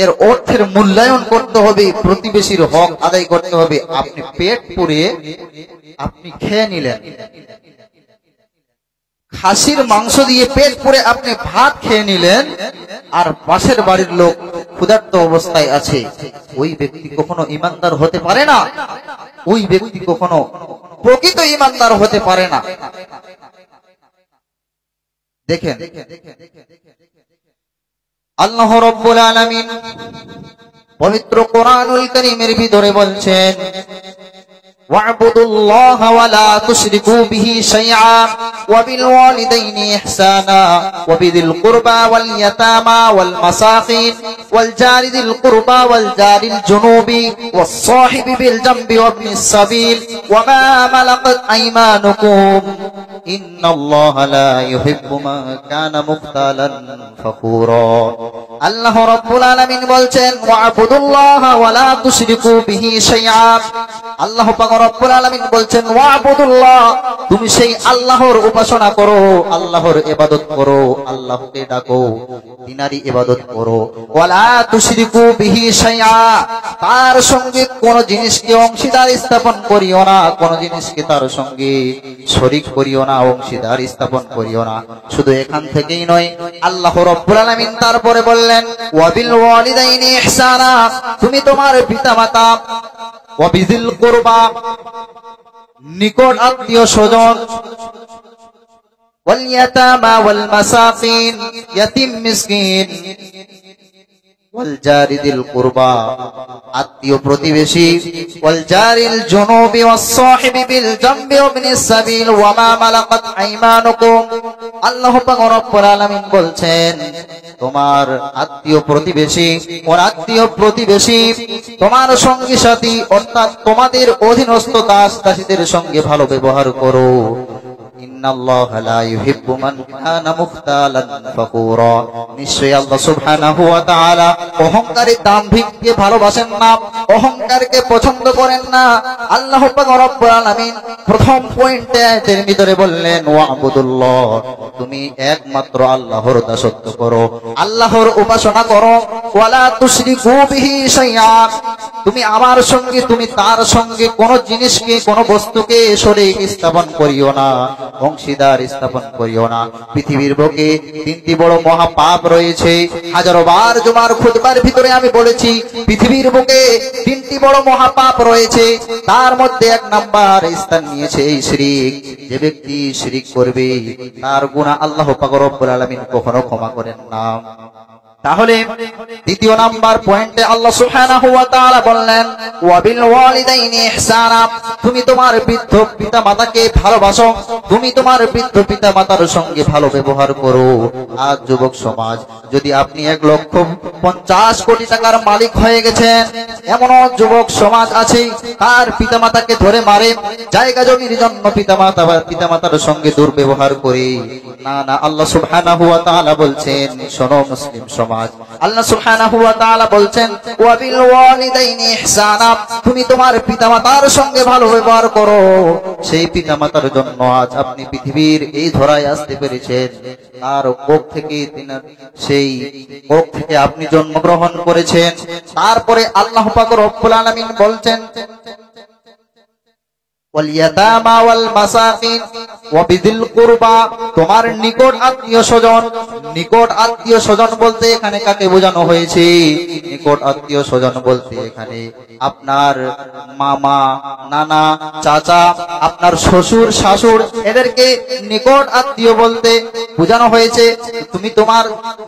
এর অর্থের মূল্যায়ন করতে হবে, প্রতিবেশীর হক আদায় করতে হবে। আপনি পেট পুড়িয়ে আপনি খেয়ে নিলেন, খাসির মাংস দিয়ে পেট পুড়ে আপনি ভাত খেয়ে নিলেন, আর পাশের বাড়ির লোক ক্ষুধার্ত অবস্থায় আছে, ওই ব্যক্তি কখনো ইমানদার হতে পারে না, ওই ব্যক্তি কখনো প্রকৃত ইমানদার হতে পারে না। দেখেন আল্লাহ রাব্বুল আলামিন পবিত্র কোরআনুল কারীমের ভিতরে বলছেন, ওয়া'বুদুল্লাহা ওয়া লা তুশরিকু বিহি শাইআ ওয়া বিল ওয়ালিদাইনি ইহসানা ওয়া বিযিল কুরবা ওয়াল ইয়াতামা ওয়াল মাসাকিন ওয়াল জারি যিল কুরবা ওয়াল জারিল জুনুবি ওয়াস সাহিবি বিল জামবি ওয়া ইবনিস সাবিল ওয়া মা মালাকাত আইমানুকুম ইন্নাল্লাহা লা ইউহিব্বু মা কানা মুখতালান ফাখুরা। আল্লাহ রাব্বুল আলামিন বলছেন, ওয়া'বুদুল্লাহা ওয়া লা তুশরিকু বিহি শাইআ। আল্লাহ পাক রব্বুল আলামিন বলছেন, ওয়া'বুদুল্লাহ, তুমি সেই আল্লাহর উপাসনা করো, আল্লাহর ইবাদত করো, আল্লাহকে ডাকো, তিনারই ইবাদত করো। ওয়া লা তুশরিকু বিহি শাইআ, তার সঙ্গে কোন জিনিসকে অংশীদার স্থাপন করিও না, কোন জিনিসকে তার সঙ্গে শরীক করিও না, অংশীদার স্থাপন করিও না। শুধু এখান থেকেই নয়, আল্লাহ রাব্বুল আলামিন তারপরে বললেন, ওয়া বিল ওয়ালিদাইনি ইহসানা, তুমি তোমার পিতামাতা, ওয়া বিযিল কুরবা, নিকট আত্মীয় স্বজন, ওয়াল ইয়াতামা ওয়াল মাসাকিন, ইয়াতিম মিসকিন, ওয়াল জারি যিল কুরবা, আত্মীয় প্রতিবেশী, ওয়াল জারিল জুনুবি ওয়াস সাহিবি বিল জামবি ওয়া ইবনিস সাবিল ওয়া মা মালাকাত আইমানুকুম। আল্লাহ পাক রব্বুল আলামিন বলছেন, তোমার আত্মীয় প্রতিবেশী, ওর আত্মীয় প্রতিবেশী, তোমার সঙ্গী সাথী অর্থাৎ তোমাদের অধীনস্থ দাস দাসীদের সঙ্গে ভালো ব্যবহার করো। ইন্নাল্লাহা লা ইউহিব্বু মান কানা মুখতালান ফাখুরা, নিশ্চয়ই আল্লাহ সুবহানাহু ওয়া তাআলা অহংকারী দাম্ভিককে ভালোবাসেন না, অহংকারকে পছন্দ করেন না। আল্লাহ পাক রব্বুল আলামিন প্রথম পয়েন্টে এর ভিতরে বললেন, ওয়া'বুদুল্লাহ, তুমি একমাত্র আল্লাহর দাসত্ব করো, আল্লাহর উপাসনা করো। ওয়া লা তুশরিকু বিহি শাইআ, তুমি আমার সঙ্গে, তুমি তার সঙ্গে কোন জিনিসকে, কোন বস্তুকে শরীক স্থাপন করিও না, অংশীদার স্থাপন করিও না। পৃথিবীর বুকে তিনটি বড় মহা পাপ রয়েছে। হাজারো বার জুমার খুতবার ভিতরে আমি বলেছি, পৃথিবীর বুকে তিনটি বড় মহা পাপ রয়েছে, তার মধ্যে এক নাম্বার স্থান নিয়েছে এই শিরক। যে ব্যক্তি শিরক করবে তার গুনাহ আল্লাহ পাক রব্বুল আলামিন কখনো ক্ষমা করেন না। তাহলে দ্বিতীয় নাম্বার পয়েন্টে আল্লাহ সুবহানাহু ওয়া তাআলা বললেন, ওয়া বিল ওয়ালিদাইনি ইহসানা, তুমি তোমার বৃদ্ধ পিতামাতাকে ভালোবাসো, তুমি তোমার বৃদ্ধ পিতামাতার সঙ্গে ভালো ব্যবহার করো। আজ যুবক সমাজ, যদি আপনি 1,50,00,000 কোটি টাকার মালিক হয়ে গেছেন, এমন যুবক সমাজ আছে তার পিতামাতাকে ধরে মারে, জায়গা জমির জন্য পিতামাতার সঙ্গে দুর্ব্যবহার করে। না না, আল্লাহ সুবহানাহু ওয়া তাআলা বলছেন, শোনো মুসলিম সমাজ, আল্লাহ সুবহানাহু ওয়া তাআলা বলছেন, ওয়া বিল ওয়ালিদাইনি ইহসানা, তুমি তোমার পিতামাতার সঙ্গে ভালো ব্যবহার করো। সেই পিতামাতার জন্য আজ আপনি পৃথিবীর এই ধরায় আসতে পেরেছেন, তার কোখ থেকে, সেই কোখ থেকে আপনি জন্মগ্রহণ করেছেন। তারপরে আল্লাহ পাক রব্বুল আলামিন বলছেন, ওয়াল ইয়াতামা ওয়াল মাসাকিন ওয়া বিযিল কুরবা, তোমার নিকট আত্মীয় স্বজন। নিকট আত্মীয় স্বজন বলতে এখানে কাকে বোঝানো হয়েছে? নিকট আত্মীয় স্বজন বলতে এখানে আপনার মামা, নানা, চাচা, আপনার শ্বশুর, শাশুড়, এদেরকে নিকট আত্মীয় বলতে বোঝানো হয়েছে। তুমি তোমার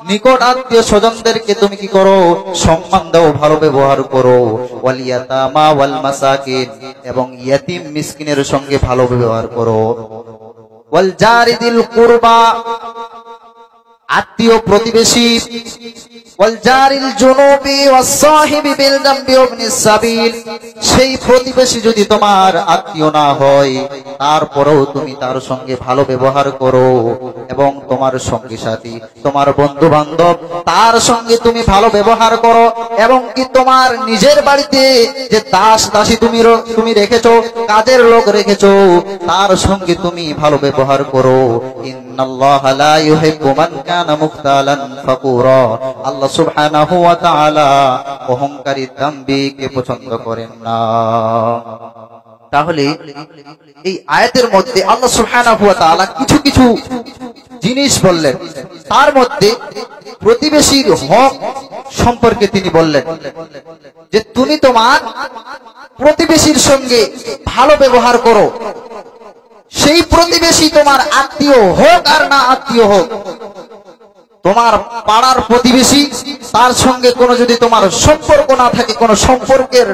নিকট আত্মীয় স্বজনদেরকে তুমি কি করো? সম্মান দাও, ভালো ব্যবহার করো। ওয়াল ইয়াতামা ওয়াল মাসাকিন, এবং ইয়াতিম মিসকিনের সঙ্গে ভালো ব্যবহার করো। ওয়াল জারি যিল কুরবা, আত্মীয় প্রতিবেশী। ওয়াল জারিল জুনুবি ওয়াস সাহিবি বিল জামবি ওয়া ইবনিস সাবিল, সেই প্রতিবেশী যদি তোমার আত্মীয় না হয়, তারপরেও তুমি তার সঙ্গে ভালো ব্যবহার করো, এবং তোমার সঙ্গী সাথী, তোমার বন্ধু বান্ধব, তার সঙ্গে তুমি ভালো ব্যবহার করো। এবং কি তোমার নিজের বাড়িতে যে দাস দাসী তুমি রেখেছো, কাজের লোক রেখেছো, তার সঙ্গে তুমি ভালো ব্যবহার করো। ইন্নাল্লাহা লা ইউহিব্বু মান কানা মুখতালান ফাকুরা। আল্লাহ সুবহানাহু ওয়া তাআলা অহংকারী দাম্ভিককে পছন্দ করেন না। তাহলে এই আয়াতের মধ্যে আল্লাহ সুবহানাহু ওয়া তাআলা কিছু কিছু জিনিস বললেন, তার মধ্যে প্রতিবেশীর হক সম্পর্কে তিনি বললেন যে তুমি তোমার প্রতিবেশীর সঙ্গে ভালো ব্যবহার করো, সেই প্রতিবেশী তোমার আত্মীয় হোক আর না আত্মীয় হোক। তোমার পাড়ার প্রতিবেশী, তার সঙ্গে কোনো যদি তোমার সম্পর্ক না থাকে, কোনো সম্পর্কের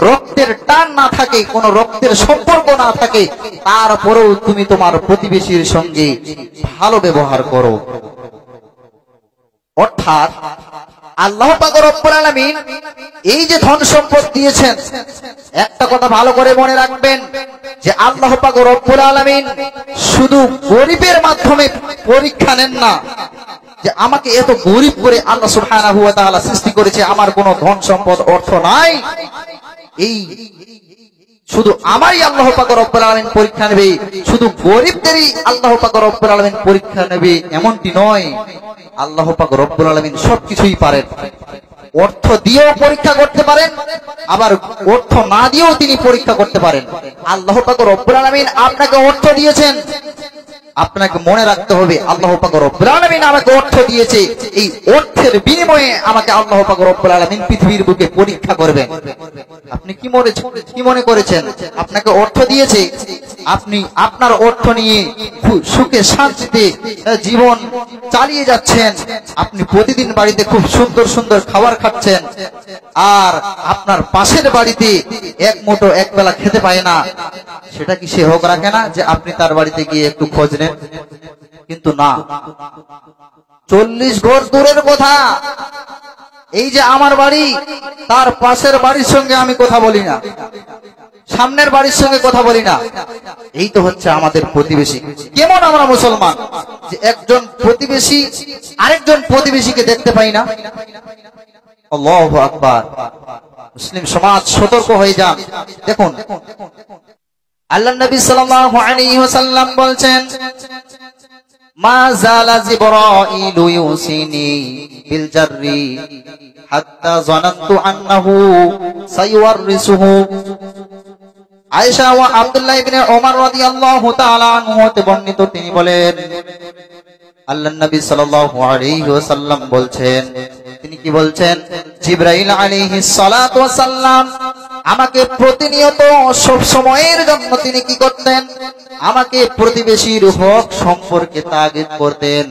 রক্তের টান না থাকে, কোনো রক্তের সম্পর্ক না থাকে, তারপরেও তুমি তোমার প্রতিবেশীর সঙ্গে ভালো ব্যবহার করো। অর্থাৎ আল্লাহ পাক রব্বুল আলামিন এই যে ধন সম্পদ দিয়েছেন, একটা কথা ভালো করে মনে রাখবেন যে আল্লাহ পাক রব্বুল আলামিন শুধু গরিবের মাধ্যমে পরীক্ষা নেন না, যে আমাকে এত গরিব করে আল্লাহ সুবহানাহু ওয়া তাআলা সৃষ্টি করেছে, আমার কোনো ধন সম্পদ অর্থ নাই, এই শুধু আমারই আল্লাহ পাক রব্বুল আলামিন পরীক্ষা নেবে, শুধু গরিবদেরই আল্লাহ পাক রব্বুল আলামিন পরীক্ষা নেবে এমনটি নয়। আল্লাহ পাক রব্বুল আলামিন সবকিছুই পারেন। অর্থ দিয়েও পরীক্ষা করতে পারেন, আবার অর্থ না দিয়েও তিনি পরীক্ষা করতে পারেন। আল্লাহ পাক রব্বুল আলামিন আপনাকে অর্থ দিয়েছেন, আপনাকে মনে রাখতে হবে আল্লাহ পাক রব্বুল আলামিন আমাকে অর্থ দিয়েছে, এই অর্থের বিনিময়ে আমাকে আল্লাহ পাক রব্বুল আলামিন পৃথিবীর বুকে পরীক্ষা করবেন। আপনি কি মনে করেছেন আপনাকে অর্থ দিয়েছে, আপনি আপনার অর্থ নিয়ে সুখে শান্তিতে জীবন চালিয়ে যাচ্ছেন, আপনি প্রতিদিন বাড়িতে খুব সুন্দর সুন্দর খাবার খাচ্ছেন, আর আপনার পাশের বাড়িতে এক মুঠো এক বেলা খেতে পায় না, সেটা কি সে হক রাখে না যে আপনি তার বাড়িতে গিয়ে একটু খোঁজ নেন? কিন্তু না, 40 ঘর দূরের কথা, এই যে আমার বাড়ি, তার পাশের বাড়ির সঙ্গে আমি কথা বলি না, সামনের বাড়ির সঙ্গে কথা বলি না। এই তো হচ্ছে আমাদের প্রতিবেশী। কেমন আমরা মুসলমান যে একজন প্রতিবেশী আরেকজন প্রতিবেশীকে দেখতে পাই না? আল্লাহু আকবার। মুসলিম সমাজ সতর্ক হয়ে যান। দেখুন আল্লাহর নবী সাল্লাল্লাহু আলাইহি ওয়াসাল্লাম বলছেন, মা জালা জিবরাইলু ইউসিনি বিল জাররি হাত্তা যানানতু আন্নাহু সাইওয়ারিসুহু। আয়েশা ও আব্দুল্লাহ ইবনে ওমর রাদিয়াল্লাহু তাআলা আনহু হতে বর্ণিত, তিনি বলেন আল্লাহর নবী সাল্লাল্লাহু আলাইহি ওয়াসাল্লাম বলছেন, তিনি কি বলছেন, জিবরাইল আলাইহিস সালাতু ওয়াস সালাম আমাকে প্রতিনিয়ত সব সময়ের জন্য তিনি কি করতেন, আমাকে প্রতিবেশীর হক সম্পর্কে তাগিদ করতেন।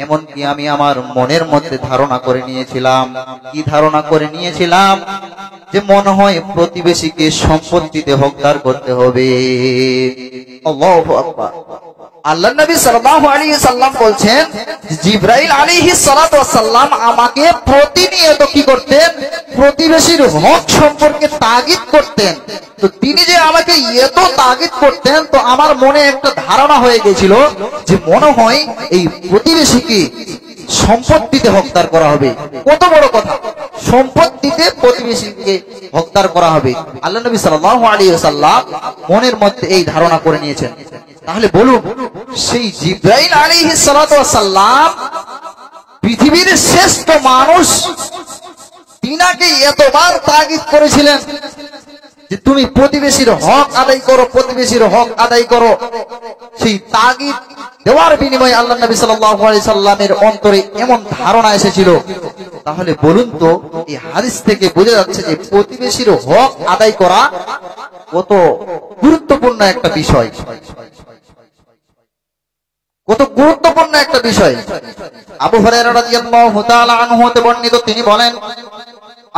এমনকি আমি আমার মনের মধ্যে ধারণা করে নিয়েছিলাম, কি ধারণা করে নিয়েছিলাম, যে মনে হয় প্রতিবেশীকে সম্পত্তিতে হকদার করতে হবে। আল্লাহু আকবার। আল্লাহর নবী সাল্লাল্লাহু আলাইহি সাল্লাম বলছেন, জিবরাইল আলাইহিস সালাতু ওয়াস সালাম আমাকে প্রতিনিয়ত কি করতেন, প্রতিবেশীর হক সম্পর্কে তাগিদ করতেন। তো তিনি যে আমাকে এত তাগিদ করতেন, তো আমার মনে একটা ধারণা হয়ে গেছিল যে মনে হয় এই প্রতিবেশীকে সম্পত্তিতে হকদার করা হবে। কত বড় কথা, সম্পত্তিতে প্রতিবেশীকে হকদার করা হবে। আল্লাহ নবী সাল্লাল্লাহু আলাইহি ওয়াসাল্লাম মনের মধ্যে এই ধারণা করে নিয়েছেন। তাহলে বলুন, সেই জিবরাইল আলাইহিস সালাতু ওয়াস সালাম পৃথিবীর শ্রেষ্ঠ মানুষ, তিনাকে এতবার তাগিদ করেছিলেন যে তুমি প্রতিবেশীর হক আদায় করো, প্রতিবেশীর হক আদায় করো। সেই তাগিদ দেওয়ার বিনিময়ে আল্লাহ নবী সাল্লাল্লাহু আলাইহি সাল্লামের অন্তরে এমন ধারণা এসেছিল। তাহলে বলুন তো, এই হাদিস থেকে বোঝা যাচ্ছে যে প্রতিবেশীর হক আদায় করা কত গুরুত্বপূর্ণ একটা বিষয়, কত গুরুত্বপূর্ণ একটা বিষয়। আবু হুরায়রা রাদিয়াল্লাহু তাআলা আনহু হতে বর্ণিত, তিনি বলেন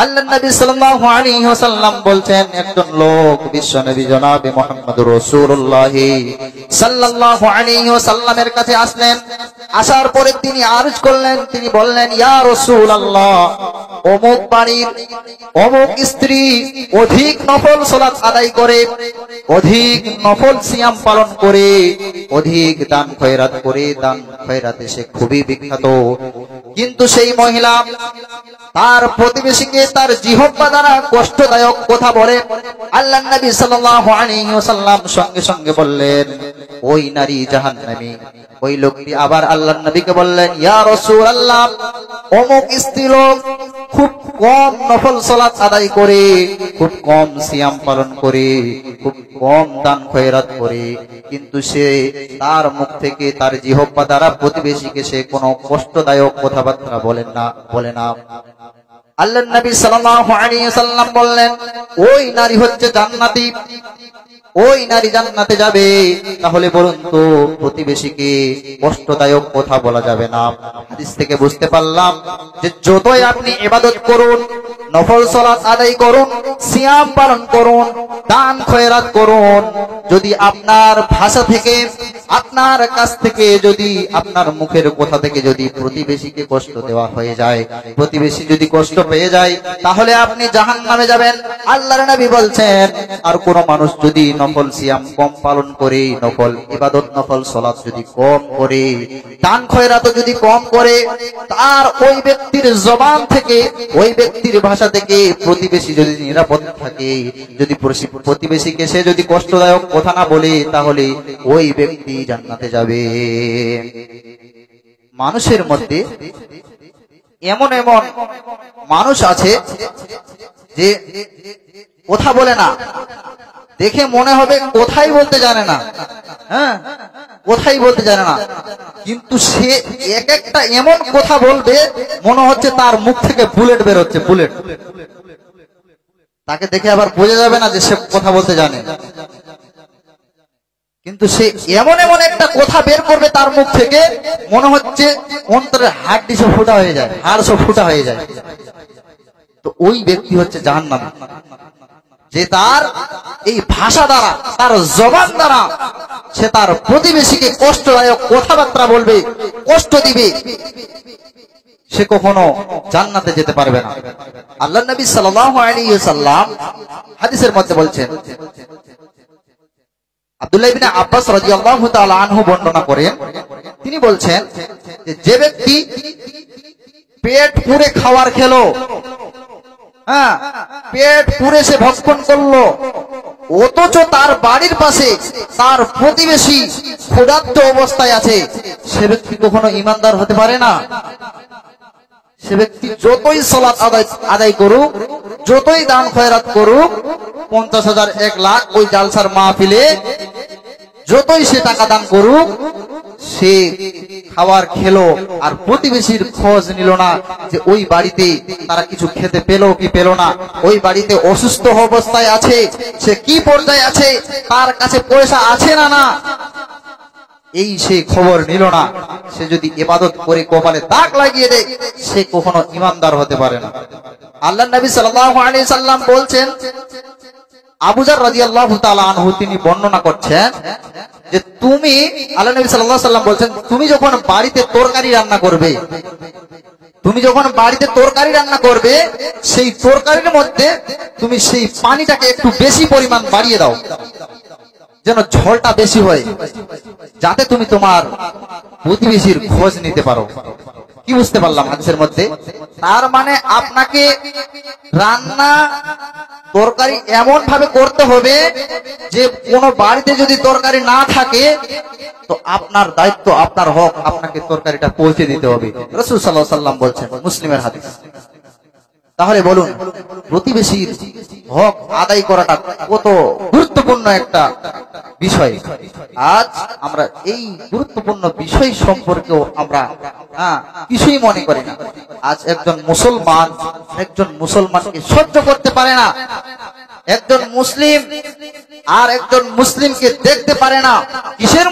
আল্লাহর নবী সাল্লাল্লাহু আলাইহি ওয়াসাল্লাম বলছেন, একজন লোক বিশ্বনবী জনাবে মুহাম্মদুর রাসূলুল্লাহ সাল্লাল্লাহু আলাইহি ওয়াসাল্লামের কাছে আসলেন। আসার পরে তিনি আরজ করলেন, তিনি বললেন, ইয়া রাসূলুল্লাহ, অমুক বাড়ির অমুক স্ত্রী অধিক নফল সালাত আদায় করে, অধিক নফল সিয়াম পালন করে, অধিক দান খয়রাত করে, দান খয়রাতে সে খুবই বিখ্যাত। কিন্তু সেই মহিলা তার প্রতিবেশীকে তার জিহ্বা দ্বারা কষ্টদায়ক কথা বলে। আল্লাহর নবী সাল্লাল্লাহু আলাইহি ওয়াসাল্লাম সঙ্গে সঙ্গে বললেন, ওই নারী জাহান্নামী। ওই লোকটি আবার আল্লাহর নবীকে বললেন, ইয়া রাসূলুল্লাহ, অমুক স্ত্রী লোক খুব কম নফল সালাত আদায় করে, খুব কম সিয়াম পালন করে, খুব কম দান খয়রাত করে, কিন্তু সে তার মুখ থেকে তার জিহ্বা দ্বারা প্রতিবেশীকে সে কোনো কষ্টদায়ক কথাবার্তা বলে না। আল্লাহর নবী সাল্লাল্লাহু আলাইহি ওয়াসাল্লাম বললেন, ওই নারী হচ্ছে জান্নাতি, ওই নারী জান্নাতে যাবে। তাহলে বলুন তো, প্রতিবেশীকে কষ্টদায়ক কথা বলা যাবে না। হাদিস থেকে বুঝতে পারলাম যে যতই আপনি ইবাদত করুন, নফল সালাত আদায় করুন, সিয়াম পালন করুন, দান খয়রাত করুন, যদি আপনার ভাষা থেকে, আপনার কাছ থেকে, যদি আপনার মুখের কথা থেকে যদি প্রতিবেশীকে কষ্ট দেওয়া হয়ে যায়, প্রতিবেশী যদি কষ্ট পেয়ে যায়, তাহলে আপনি জাহান্নামে যাবেন। আল্লাহর নবী বলছেন, আর কোন মানুষ যদি নফল সিয়াম কম পালন করে, নফল ইবাদত, নফল সালাত যদি কম করে, দান খয়রাত যদি কম করে, তার ওই ব্যক্তির জবান থেকে, ওই ব্যক্তির ভাষা থেকে প্রতিবেশী যদি নিরাপদ থাকে, যদি প্রতিবেশীকে সে যদি কষ্টদায়ক কথা না বলে, তাহলে ওই ব্যক্তি জান্নাতে যাবে। মানুষের মধ্যে এমন এমন মানুষ আছে যে কথা বলে না, দেখে মনে হবে কোথায় বলতে জানে না, হ্যাঁ, কোথায় বলতে জানে না, কিন্তু সে এক একটা এমন কথা বলবে মনে হচ্ছে তার মুখ থেকে বুলেট বের হচ্ছে, বুলেট। তাকে দেখে আবার বোঝা যাবে না যে সে কথা বলতে জানে, কিন্তু সে এমন এমন একটা কথা বের করবে তার মুখ থেকে, মনে হচ্ছে অন্তরের হাড়টি সব ফুটা হয়ে যায়, হাড় সব ফুটা হয়ে যায়। তো ওই ব্যক্তি হচ্ছে জাহান্নামী, যে তার এই ভাষা দ্বারা, তার জবান দ্বারা সে তার প্রতিবেশীকে কষ্টদায়ক কথাবার্তা বলবে, কষ্ট দিবে, সে কখনো জান্নাতে যেতে পারবে না। আল্লাহর নবী সাল্লাল্লাহু আলাইহি ওয়াসাল্লাম হাদিসের মধ্যে বলছেন, আব্দুল্লাহ ইবনে আব্বাস রাদিয়াল্লাহু তাআলা আনহু বর্ণনা করেন, তিনি বলছেন যে ব্যক্তি পেট পুরে খাবার খেলো, হ্যাঁ, পেট পুরে সে ভক্ষণ করলো, অথচ তার বাড়ির পাশে তার প্রতিবেশী ক্ষুধার্ত অবস্থায় আছে, সে ব্যক্তি কখনো ঈমানদার হতে পারে না। সে ব্যক্তি যতই সালাত আদায় করুক, যতই দান খয়রাত করুক, 50,000 1 লাখ ওই জালসার মাহফিলে যতই সে টাকা দান করুক, সে খাবার খেলো আর প্রতিবেশীর খোঁজ নিল না যে ওই বাড়িতে তারা কিছু খেতে পেলো কি পেলো না, ওই বাড়িতে অসুস্থ অবস্থায় আছে, সে কি পর্যায়ে আছে, তার কাছে পয়সা আছে না না, এই সে খবর নিল না। সে যদি ইবাদত করে কপালে দাগ লাগিয়ে দেয়, সে কখনো ঈমানদার হতে পারে না। আল্লাহর নবী সাল্লাল্লাহু আলাইহি সাল্লাম বলছেন, আবু যার রাদিয়াল্লাহু তাআলা আনহু তিনি বর্ণনা করছেন যে তুমি, আল্লাহর নবী সাল্লাল্লাহু আলাইহি সাল্লাম বলছেন, তুমি যখন বাড়িতে তরকারি রান্না করবে, তুমি যখন বাড়িতে তরকারি রান্না করবে, সেই তরকারির মধ্যে তুমি সেই পানিটাকে একটু বেশি পরিমাণ বাড়িয়ে দাও, যেন ঝোলটা বেশি হয়, যাতে তুমি তোমার প্রতিবেশীর খোঁজ নিতে পারো। কি বুঝতে পারলাম হাদিসের মধ্যে? তার মানে আপনাকে রান্না তরকারি এমন ভাবে করতে হবে যে কোনো বাড়িতে যদি তরকারি না থাকে, তো আপনার দায়িত্ব, আপনার হক, আপনাকে তরকারিটা পৌঁছে দিতে হবে। রাসূল সাল্লাল্লাহু আলাইহি ওয়াসাল্লাম বলছেন, মুসলিমের হাদিস। তাহলে বলুন, প্রতিবেশীর হক আদায় করাটা কত গুরুত্বপূর্ণ একটা বিষয়। আজ আমরা এই গুরুত্বপূর্ণ বিষয় সম্পর্কেও আমরা কিছুই মনে করি না। আজ একজন মুসলমানকে সহ্য করতে পারে না, একজন মুসলিম আর একজন মুসলিমকে দেখতে পারে না। কিসের